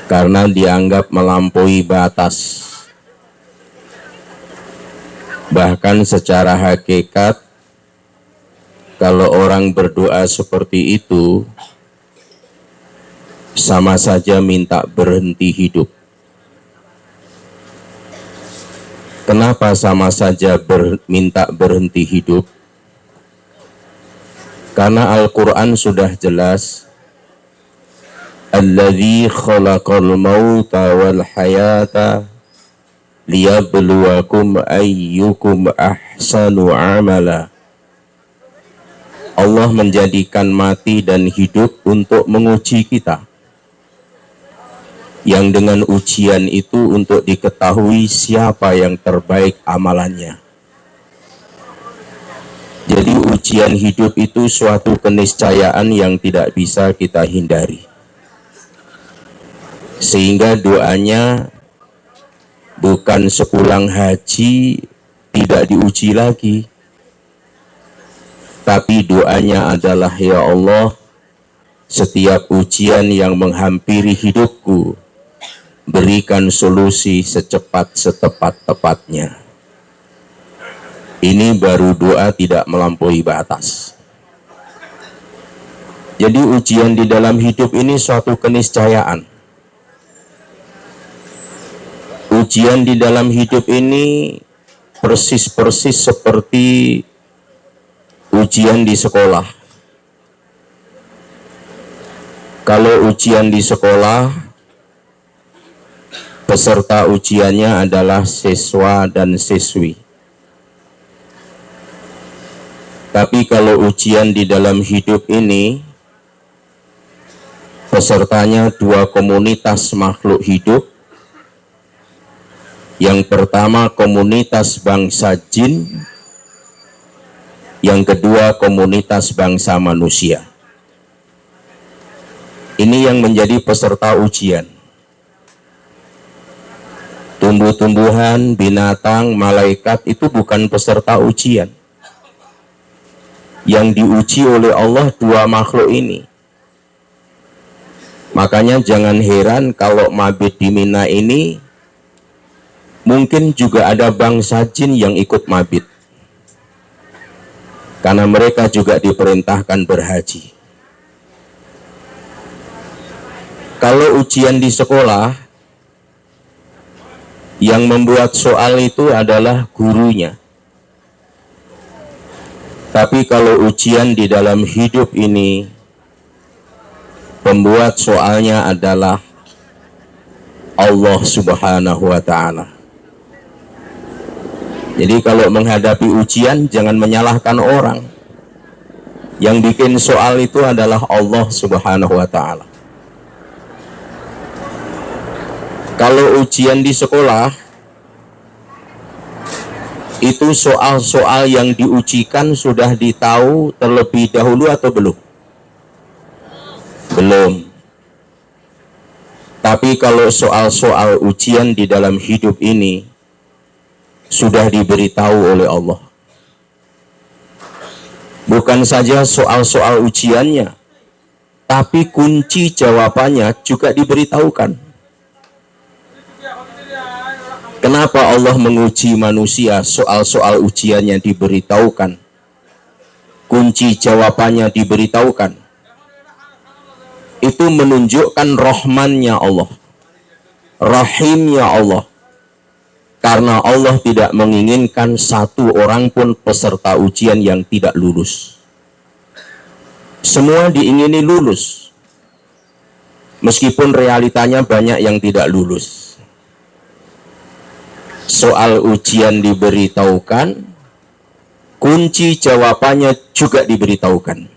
karena dianggap melampaui batas. Bahkan secara hakikat, kalau orang berdoa seperti itu, sama saja minta berhenti hidup. Kenapa sama saja minta berhenti hidup? Karena Al-Quran sudah jelas, Alladzi khalaqal mauta wal hayata liyabluwakum ayyukum ahsanu amala. Allah menjadikan mati dan hidup untuk menguji kita, yang dengan ujian itu untuk diketahui siapa yang terbaik amalannya. Jadi ujian hidup itu suatu keniscayaan yang tidak bisa kita hindari. Sehingga doanya bukan sepulang haji tidak diuji lagi, tapi doanya adalah, ya Allah, setiap ujian yang menghampiri hidupku, berikan solusi secepat-tepat-tepatnya. Ini baru doa tidak melampaui batas. Jadi ujian di dalam hidup ini suatu keniscayaan. Ujian di dalam hidup ini persis-persis seperti ujian di sekolah. Kalau ujian di sekolah, peserta ujiannya adalah siswa dan siswi. Tapi kalau ujian di dalam hidup ini, pesertanya dua komunitas makhluk hidup. Yang pertama komunitas bangsa jin, yang kedua komunitas bangsa manusia. Ini yang menjadi peserta ujian. Tumbuh-tumbuhan, binatang, malaikat itu bukan peserta ujian. Yang diuji oleh Allah dua makhluk ini. Makanya jangan heran kalau mabit di Mina ini mungkin juga ada bangsa jin yang ikut mabit, karena mereka juga diperintahkan berhaji. Kalau ujian di sekolah, yang membuat soal itu adalah gurunya. Tapi kalau ujian di dalam hidup ini, pembuat soalnya adalah Allah Subhanahu wa Ta'ala. Jadi kalau menghadapi ujian, jangan menyalahkan orang. Yang bikin soal itu adalah Allah Subhanahu wa Ta'ala. Kalau ujian di sekolah, itu soal-soal yang diujikan sudah ditahu terlebih dahulu atau belum? Belum. Tapi kalau soal-soal ujian di dalam hidup ini sudah diberitahu oleh Allah. Bukan saja soal-soal ujiannya, tapi kunci jawabannya juga diberitahukan. Kenapa Allah menguji manusia? Soal-soal ujiannya diberitahukan, kunci jawabannya diberitahukan. Itu menunjukkan rahmannya Allah, rahimnya Allah. Karena Allah tidak menginginkan satu orang pun peserta ujian yang tidak lulus. Semua diingini lulus, meskipun realitanya banyak yang tidak lulus. Soal ujian diberitahukan, kunci jawabannya juga diberitahukan.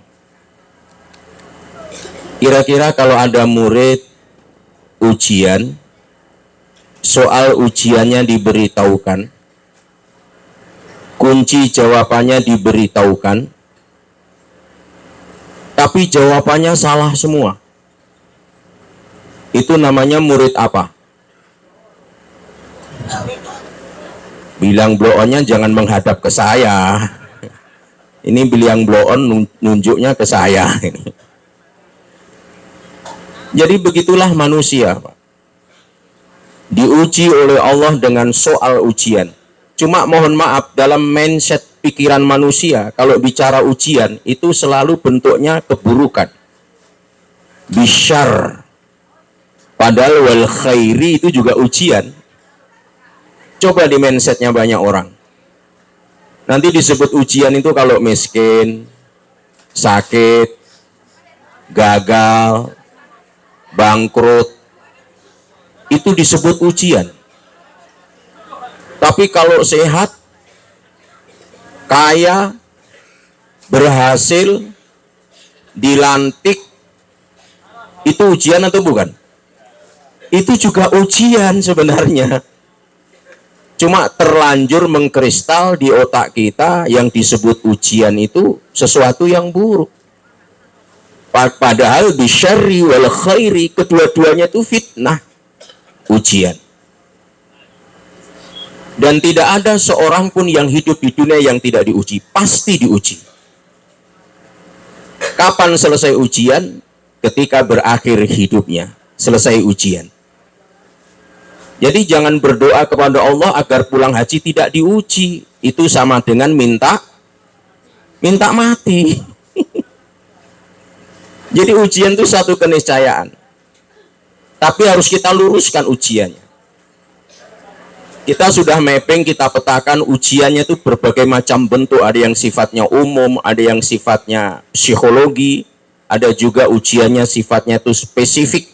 Kira-kira kalau ada murid ujian, soal ujiannya diberitahukan, kunci jawabannya diberitahukan, tapi jawabannya salah semua, itu namanya murid apa? Bilang bloonnya jangan menghadap ke saya. Ini bilang bloon nunjuknya ke saya. Jadi begitulah manusia, Pak. Diuji oleh Allah dengan soal ujian. Cuma mohon maaf, dalam mindset pikiran manusia, kalau bicara ujian, itu selalu bentuknya keburukan. Bisyar. Padahal wal khairi itu juga ujian. Coba di mindsetnya banyak orang. Nanti disebut ujian itu kalau miskin, sakit, gagal, bangkrut, itu disebut ujian. Tapi kalau sehat, kaya, berhasil, dilantik, itu ujian atau bukan? Itu juga ujian sebenarnya. Cuma terlanjur mengkristal di otak kita yang disebut ujian itu sesuatu yang buruk. Padahal bisyarri wal khairi, kedua-duanya itu fitnah, ujian. Dan tidak ada seorang pun yang hidup di dunia yang tidak diuji, pasti diuji. Kapan selesai ujian? Ketika berakhir hidupnya, selesai ujian. Jadi jangan berdoa kepada Allah agar pulang haji tidak diuji. Itu sama dengan minta mati. Jadi ujian itu satu keniscayaan. Tapi harus kita luruskan ujiannya. Kita sudah mapping, kita petakan ujiannya itu berbagai macam bentuk. Ada yang sifatnya umum, ada yang sifatnya psikologi, ada juga ujiannya sifatnya itu spesifik,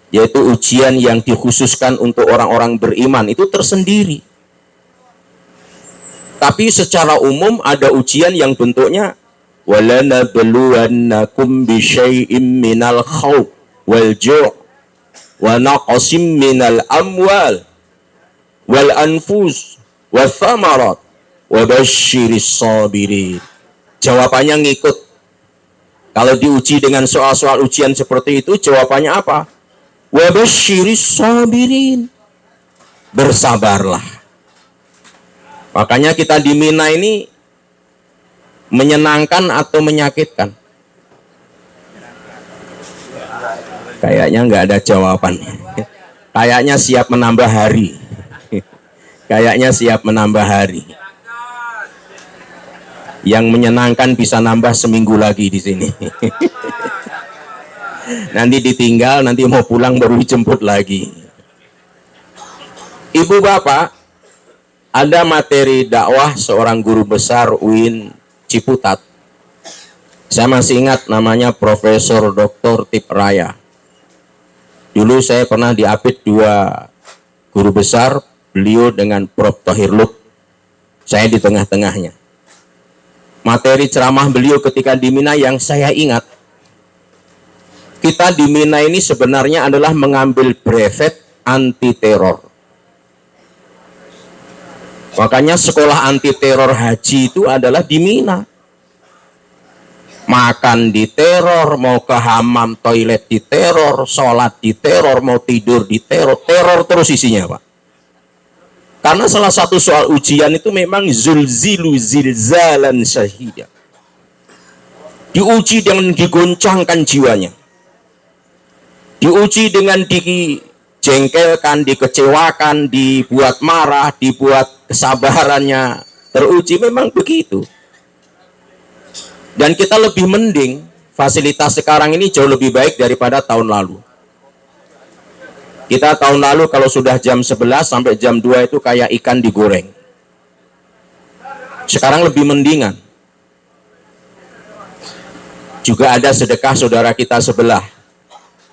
yaitu ujian yang dikhususkan untuk orang-orang beriman, itu tersendiri. Tapi secara umum ada ujian yang bentuknya walanabluwannakum bisyai'im minal khawf wal ju' wa naqsim minal amwal wal anfus wa thamarat wa basyiris sabirin. Jawabannya ngikut. Kalau diuji dengan soal-soal ujian seperti itu, jawabannya apa? Wa basyiris sabirin. Bersabarlah. Makanya kita di Mina ini menyenangkan atau menyakitkan? Kayaknya nggak ada jawaban. Kayaknya siap menambah hari. Kayaknya siap menambah hari. Yang menyenangkan bisa nambah seminggu lagi di sini. Nanti ditinggal, nanti mau pulang baru dijemput lagi. Ibu bapak, ada materi dakwah seorang guru besar UIN Ciputat. Saya masih ingat namanya Profesor Dr. Tip Raya. Dulu saya pernah diapit dua guru besar, beliau dengan Prof. Thohir Lub. Saya di tengah-tengahnya. Materi ceramah beliau ketika di Mina yang saya ingat, kita di Mina ini sebenarnya adalah mengambil brevet anti teror. Makanya sekolah anti teror haji itu adalah di Mina. Makan di teror, mau ke hamam toilet di teror, sholat di teror, mau tidur di teror, teror terus isinya, Pak. Karena salah satu soal ujian itu memang zulzilu zilzalan syahida. Diuji dengan digoncangkan jiwanya. Diuji dengan dijengkelkan, dikecewakan, dibuat marah, dibuat kesabarannya teruji, memang begitu. Dan kita lebih mending, fasilitas sekarang ini jauh lebih baik daripada tahun lalu. Kita tahun lalu kalau sudah jam 11 sampai jam 2 itu kayak ikan digoreng. Sekarang lebih mendingan. Juga ada sedekah saudara kita sebelah,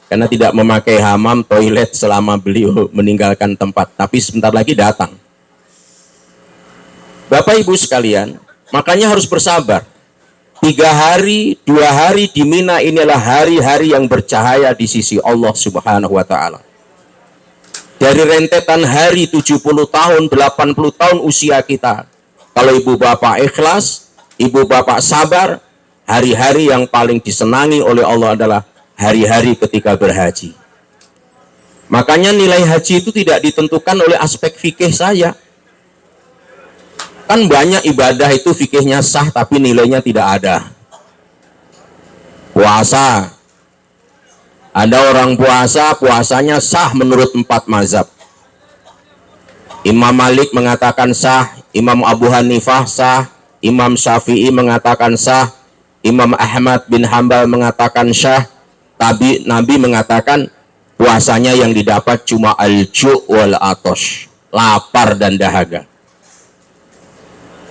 karena tidak memakai hamam toilet selama beliau meninggalkan tempat, tapi sebentar lagi datang. Bapak Ibu sekalian, makanya harus bersabar. 3 hari, 2 hari di Mina inilah hari-hari yang bercahaya di sisi Allah Subhanahu wa Ta'ala. Dari rentetan hari 70 tahun, 80 tahun usia kita, kalau ibu bapak ikhlas, ibu bapak sabar, hari-hari yang paling disenangi oleh Allah adalah hari-hari ketika berhaji. Makanya nilai haji itu tidak ditentukan oleh aspek fikih saja. Kan banyak ibadah itu fikihnya sah tapi nilainya tidak ada. Puasa Ada orang puasa, puasanya sah menurut 4 mazhab. Imam Malik mengatakan sah, Imam Abu Hanifah sah, Imam Syafi'i mengatakan sah, Imam Ahmad bin Hambal mengatakan sah, tapi Nabi mengatakan puasanya yang didapat cuma al-ju' wal atosh, lapar dan dahaga.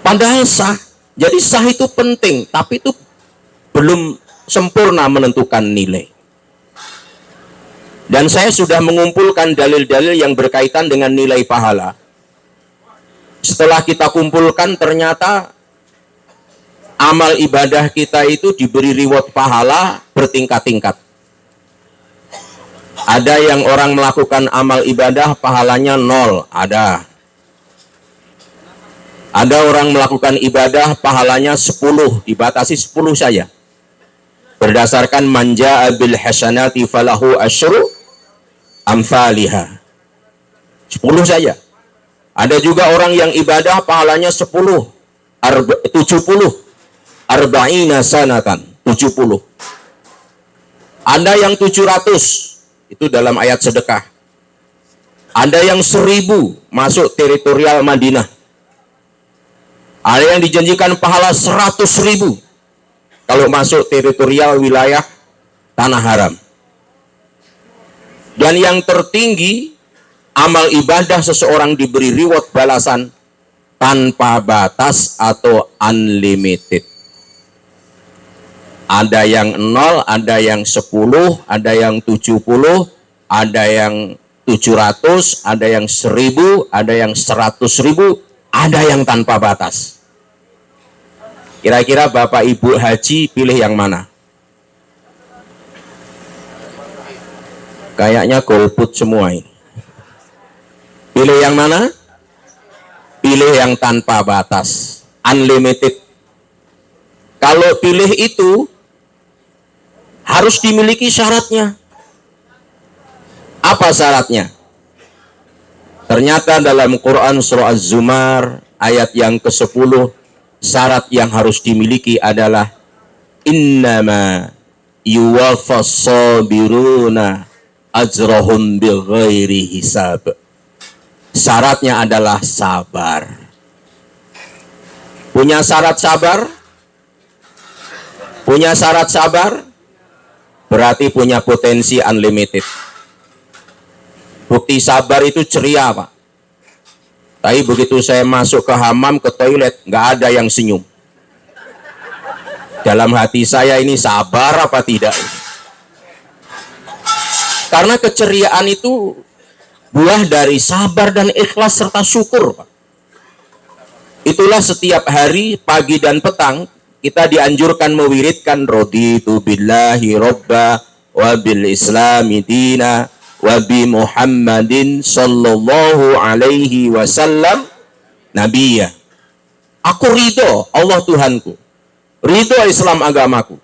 Padahal sah. Jadi sah itu penting, tapi itu belum sempurna menentukan nilai. Dan saya sudah mengumpulkan dalil-dalil yang berkaitan dengan nilai pahala. Setelah kita kumpulkan, ternyata amal ibadah kita itu diberi reward pahala bertingkat-tingkat. Ada yang orang melakukan amal ibadah pahalanya 0, ada. Ada orang melakukan ibadah pahalanya 10, dibatasi 10 saja. Berdasarkan manja bil hasanati falahu asyru amfaliha. 10 saja. Ada juga orang yang ibadah pahalanya 70, arba'ina sanatan, 70. Ada yang 700, itu dalam ayat sedekah. Ada yang 1000 masuk teritorial Madinah. Ada yang dijanjikan pahala 100.000 kalau masuk teritorial wilayah tanah haram. Dan yang tertinggi, amal ibadah seseorang diberi reward balasan tanpa batas atau unlimited. Ada yang 0, ada yang 10, ada yang 70, ada yang 700, ada yang 1000, ada yang 100.000, ada yang tanpa batas. Kira-kira Bapak Ibu Haji pilih yang mana? Kayaknya golput semua ini. Pilih yang mana? Pilih yang tanpa batas, unlimited. Kalau pilih itu harus dimiliki syaratnya. Apa syaratnya? Ternyata dalam Quran surah Az-Zumar ayat yang ke-10, syarat yang harus dimiliki adalah innama yuwaffas sabiruna ajrahum bighairi hisab. Syaratnya adalah sabar. Punya syarat sabar? Punya syarat sabar? Berarti punya potensi unlimited. Bukti sabar itu ceria, Pak. Tapi begitu saya masuk ke hamam, ke toilet, nggak ada yang senyum. Dalam hati saya ini sabar apa tidak? Karena keceriaan itu buah dari sabar dan ikhlas serta syukur, Pak. Itulah setiap hari, pagi dan petang, kita dianjurkan mewiridkan raditu billahi robba wa bil islami dina wa bi Muhammadin sallallahu alaihi wasallam nabiyya. Aku ridho Allah Tuhanku, ridho Islam agamaku,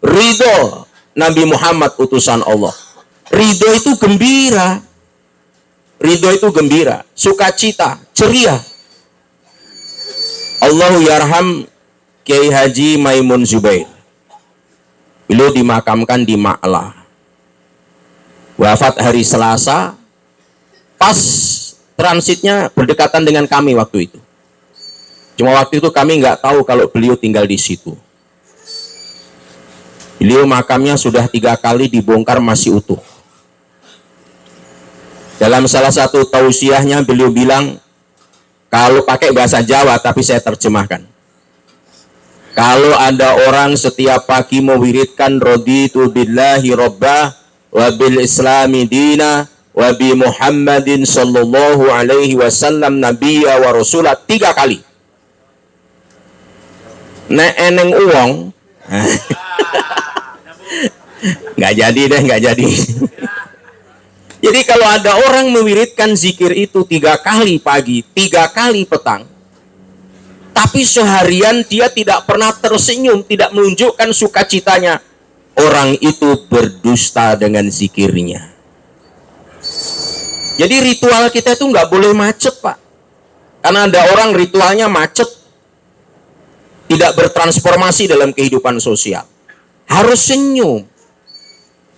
ridho Nabi Muhammad utusan Allah. Ridho itu gembira. Ridho itu gembira, sukacita, ceria. Allahu yarham Kiai Haji Maimun Zubair. Beliau dimakamkan di Ma'la. Wafat hari Selasa, pas transitnya berdekatan dengan kami waktu itu. Cuma waktu itu kami nggak tahu kalau beliau tinggal di situ. Beliau makamnya sudah 3 kali dibongkar masih utuh. Dalam salah satu tausiahnya beliau bilang, kalau pakai bahasa Jawa tapi saya terjemahkan. Kalau ada orang setiap pagi mewiridkan raditu billahi robba wa bil islami dina wa bi Muhammadin sallallahu alaihi wasallam nabiyya wa rasulah 3 kali. Nek eneng uang nggak jadi deh, nggak jadi. Jadi kalau ada orang mewiridkan zikir itu 3 kali pagi, 3 kali petang, tapi seharian dia tidak pernah tersenyum, tidak menunjukkan sukacitanya, orang itu berdusta dengan zikirnya. Jadi ritual kita itu nggak boleh macet, Pak. Karena ada orang ritualnya macet, tidak bertransformasi dalam kehidupan sosial. Harus senyum.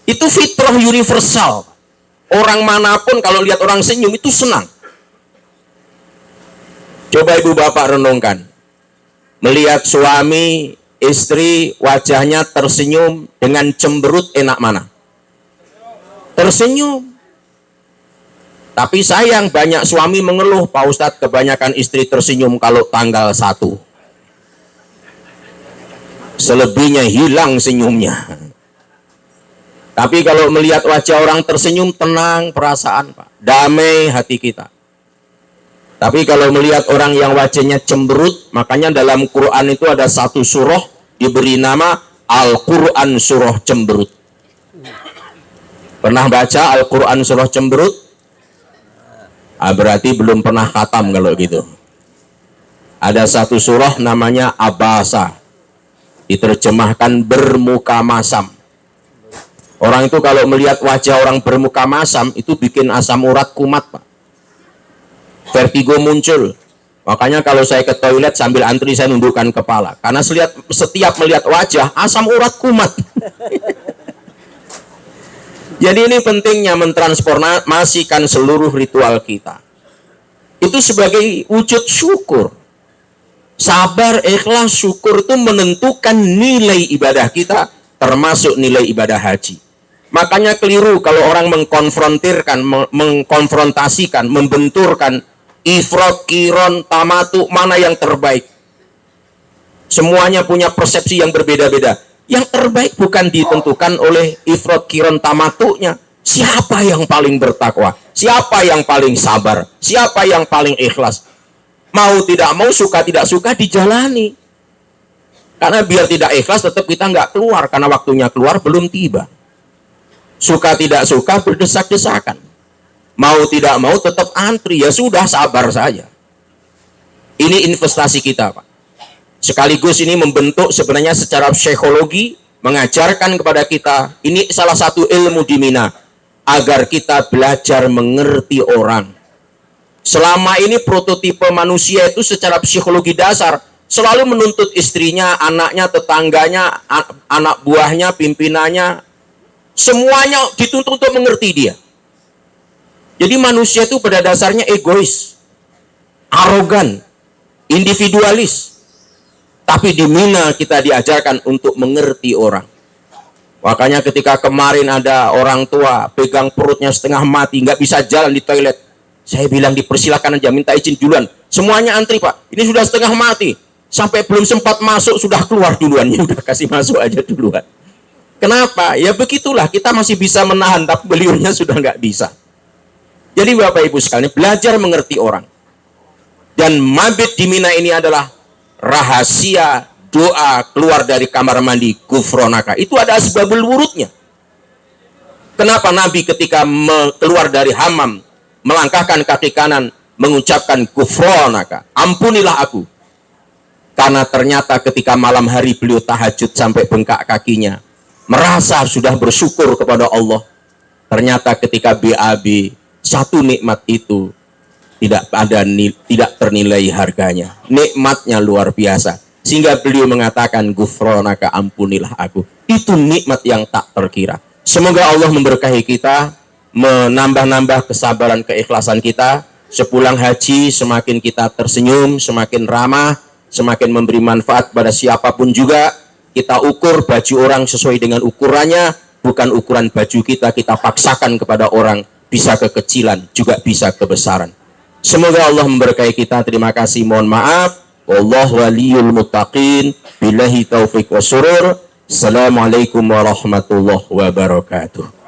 Itu fitrah universal. Orang manapun kalau lihat orang senyum itu senang. Coba ibu bapak renungkan. Melihat suami, istri, wajahnya tersenyum dengan cemberut, enak mana? Tersenyum. Tapi sayang banyak suami mengeluh, Pak Ustadz kebanyakan istri tersenyum kalau tanggal 1. Selebihnya hilang senyumnya. Tapi kalau melihat wajah orang tersenyum, tenang perasaan, Pak. Damai hati kita. Tapi kalau melihat orang yang wajahnya cemberut, makanya dalam Quran itu ada satu surah diberi nama Al-Quran surah cemberut. Pernah baca Al-Quran surah cemberut? Berarti belum pernah khatam kalau gitu. Ada satu surah namanya Abasa. Diterjemahkan bermuka masam. Orang itu kalau melihat wajah orang bermuka masam, itu bikin asam urat kumat, Pak. Vertigo muncul. Makanya kalau saya ke toilet sambil antri saya nundukkan kepala. Karena setiap melihat wajah, asam urat kumat. Jadi ini pentingnya mentransformasikan seluruh ritual kita. Itu sebagai wujud syukur. Sabar, ikhlas, syukur itu menentukan nilai ibadah kita, termasuk nilai ibadah haji. Makanya keliru kalau orang mengkonfrontirkan, mengkonfrontasikan, membenturkan ifrat, qiron, tamatu, mana yang terbaik. Semuanya punya persepsi yang berbeda-beda. Yang terbaik bukan ditentukan oleh ifrat, qiron, tamatunya. Siapa yang paling bertakwa? Siapa yang paling sabar? Siapa yang paling ikhlas? Mau tidak mau, suka tidak suka, dijalani. Karena biar tidak ikhlas tetap kita nggak keluar. Karena waktunya keluar belum tiba. Suka tidak suka, berdesak-desakan. Mau tidak mau tetap antri. Ya sudah, sabar saja. Ini investasi kita, Pak. Sekaligus ini membentuk sebenarnya secara psikologi, mengajarkan kepada kita, ini salah satu ilmu di Mina, agar kita belajar mengerti orang. Selama ini prototipe manusia itu secara psikologi dasar selalu menuntut istrinya, anaknya, tetangganya, anak buahnya, pimpinannya, semuanya dituntut untuk mengerti dia. Jadi manusia itu pada dasarnya egois, arogan, individualis. Tapi di Mina kita diajarkan untuk mengerti orang. Makanya ketika kemarin ada orang tua pegang perutnya setengah mati, nggak bisa jalan di toilet. Saya bilang dipersilakan aja, minta izin duluan. Semuanya antri, Pak. Ini sudah setengah mati. Sampai belum sempat masuk sudah keluar duluan. Ya udah kasih masuk aja duluan. Kenapa? Ya begitulah, kita masih bisa menahan, tapi beliaunya sudah nggak bisa. Jadi Bapak Ibu sekalian, belajar mengerti orang. Dan mabit di Mina ini adalah rahasia doa keluar dari kamar mandi gufronaka. Itu ada asbabul wurudnya. Kenapa Nabi ketika keluar dari hammam, melangkahkan kaki kanan, mengucapkan gufronaka, ampunilah aku. Karena ternyata ketika malam hari beliau tahajud sampai bengkak kakinya, merasa sudah bersyukur kepada Allah. Ternyata ketika BAB, satu nikmat itu tidak ternilai harganya. Nikmatnya luar biasa. Sehingga beliau mengatakan gufronaka, ampunilah aku. Itu nikmat yang tak terkira. Semoga Allah memberkahi kita, menambah-nambah kesabaran, keikhlasan kita. Sepulang haji semakin kita tersenyum, semakin ramah, semakin memberi manfaat pada siapapun juga. Kita ukur baju orang sesuai dengan ukurannya, bukan ukuran baju kita paksakan kepada orang. Bisa kekecilan, juga bisa kebesaran. Semoga Allah memberkahi kita. Terima kasih, mohon maaf. Wallahu waliyul muttaqin. Billahi taufiq wa surur. Assalamualaikum warahmatullahi wabarakatuh.